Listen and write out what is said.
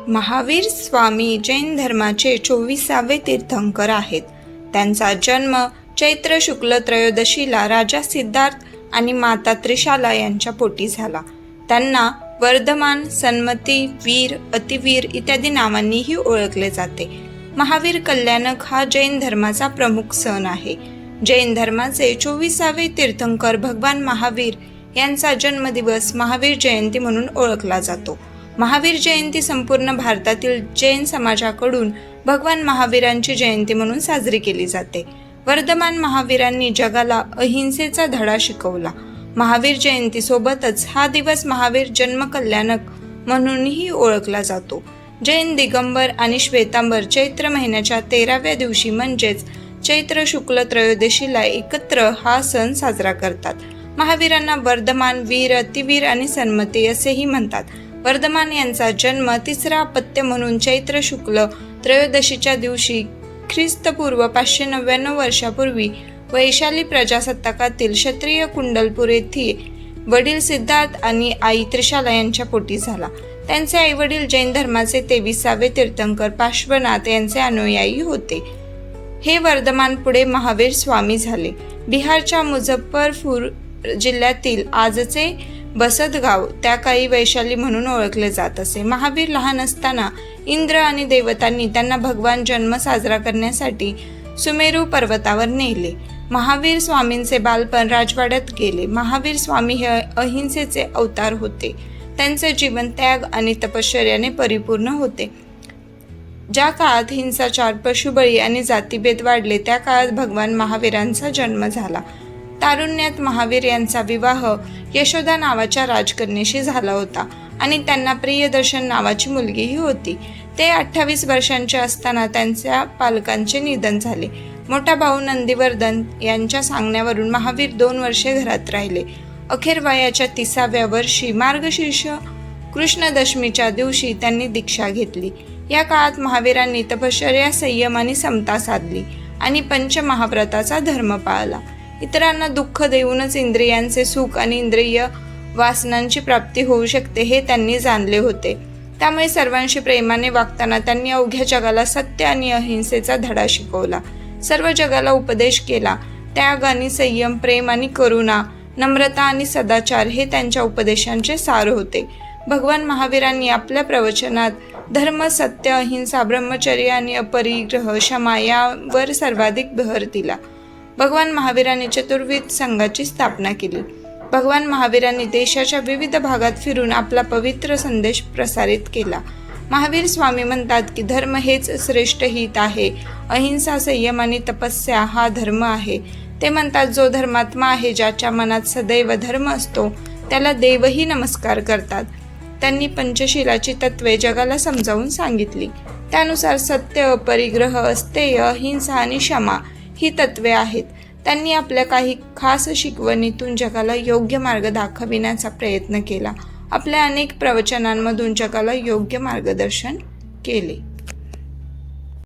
महावीर स्वामी जैन धर्माचे 24वे तीर्थंकर आहेत. त्यांचा जन्म चैत्र शुक्ल त्रयोदशीला राजा सिद्धार्थ आणि माता त्रिशाला यांच्या पोटी झाला. त्यांना वर्धमान, सन्मती, वीर, अतिवीर इत्यादी नावांनीही ओळखले जाते. महावीर कल्याणक हा जैन धर्माचा प्रमुख सण आहे. जैन धर्माचे 24वे तीर्थंकर भगवान महावीर यांचा जन्मदिवस महावीर जयंती म्हणून ओळखला जातो. महावीर जयंती संपूर्ण भारतातील जैन समाजाकडून भगवान महावीरांची जयंती म्हणून साजरी केली जाते. वर्धमान महावीरांनी जगाला अहिंसेचा धडा शिकवला. महावीर जयंती सोबतच हा दिवस महावीर जन्म कल्याणक म्हणूनही ओळखला जातो. जैन दिगंबर आणि श्वेतांबर चैत्र महिन्याच्या 13व्या दिवशी म्हणजेच चैत्र शुक्ल त्रयोदशीला एकत्र हा सण साजरा करतात. महावीरांना वर्धमान, वीर, अतिवीर आणि सन्मती असेही म्हणतात. वर्धमान यांचा जन्म तिसरा अपत्य म्हणून चैत्र शुक्ल त्रयोदशीच्या दिवशी ख्रिस्तपूर्व 599 वर्षापूर्वी वैशाली प्रजासत्ताकातील क्षत्रिय कुंडलपूर येथे वडील सिद्धार्थ आणि आई त्रिशाला यांच्या पोटी झाला. त्यांचे आई वडील जैन धर्माचे 23वे तीर्थंकर पार्श्वनाथ यांचे अनुयायी होते. हे वर्धमान पुढे महावीर स्वामी झाले. बिहारच्या मुझफ्फरपूर जिल्ह्यातील आजचे बसतगाव त्या काळी वैशाली म्हणून ओळखले जात असे. महावीर लहान असताना इंद्र आणि देवतांनी त्यांना भगवान जन्म साजरा करण्यासाठी सुमेरू पर्वतावर नेले. महावीर स्वामींचे बालपण राजवाड्यात गेले. महावीर स्वामी हे अहिंसेचे अवतार होते. त्यांचे जीवन त्याग आणि तपश्चर्याने परिपूर्ण होते. ज्या काळात हिंसाचार, पशुबळी आणि जातीभेद वाढले त्या काळात भगवान महावीरांचा जन्म झाला. तारुण्यात महावीर यांचा विवाह यशोदा नावाच्या राजकन्येशी झाला होता आणि त्यांना प्रियदर्शन नावाची मुलगीही होती. ते 28 वर्षांचे असताना त्यांच्या पालकांचे निधन झाले. मोठा भाऊ नंदीवर्धन यांच्या सांगण्यावरून महावीर 2 वर्षे घरात राहिले. अखेर वयाच्या 30व्या वर्षी मार्गशीर्ष कृष्ण दशमीच्या दिवशी त्यांनी दीक्षा घेतली. या काळात महावीरांनी तपश्चर्या, संयम आणि समता साधली आणि पंचमहाव्रताचा धर्म पाळला. इतरांना दुःख देऊनच इंद्रियांचे सुख आणि इंद्रिय वासनांची प्राप्ती होऊ शकते हे त्यांनी जाणले होते. त्यामुळे सर्वांशी प्रेमाने वागताना त्यांनी अवघ्या जगाला सत्य आणि अहिंसेचा धडा शिकवला. सर्व जगाला उपदेश केला. त्याग आणि संयम, प्रेम आणि करुणा, नम्रता आणि सदाचार हे त्यांच्या उपदेशांचे सार होते. भगवान महावीरांनी आपल्या प्रवचनात धर्म, सत्य, अहिंसा, ब्रह्मचर्य आणि अपरिग्रह, क्षमा यावर सर्वाधिक भर दिला. भगवान महावीरांनी चतुर्विध संघाची स्थापना केली. भगवान महावीरांनी देशाच्या विविध भागात फिरून आपला पवित्र संदेश प्रसारित केला. महावीर स्वामी म्हणतात की धर्म हेच श्रेष्ठ हित आहे. अहिंसा, संयम आणि तपस्या हा धर्म आहे. ते म्हणतात जो धर्मात्मा आहे, ज्याच्या मनात सदैव धर्म असतो, त्याला देवही नमस्कार करतात. त्यांनी पंचशीलाची तत्वे जगाला समजावून सांगितली. त्यानुसार सत्य, अपरिग्रह, अस्तेय, अहिंसा आणि क्षमा ही तत्वे आहेत. त्यांनी आपल्या काही खास शिकवणीतून जगाला योग्य मार्ग दाखविण्याचा प्रयत्न केला. आपल्या अनेक प्रवचनांमधून जगाला योग्य मार्गदर्शन केले.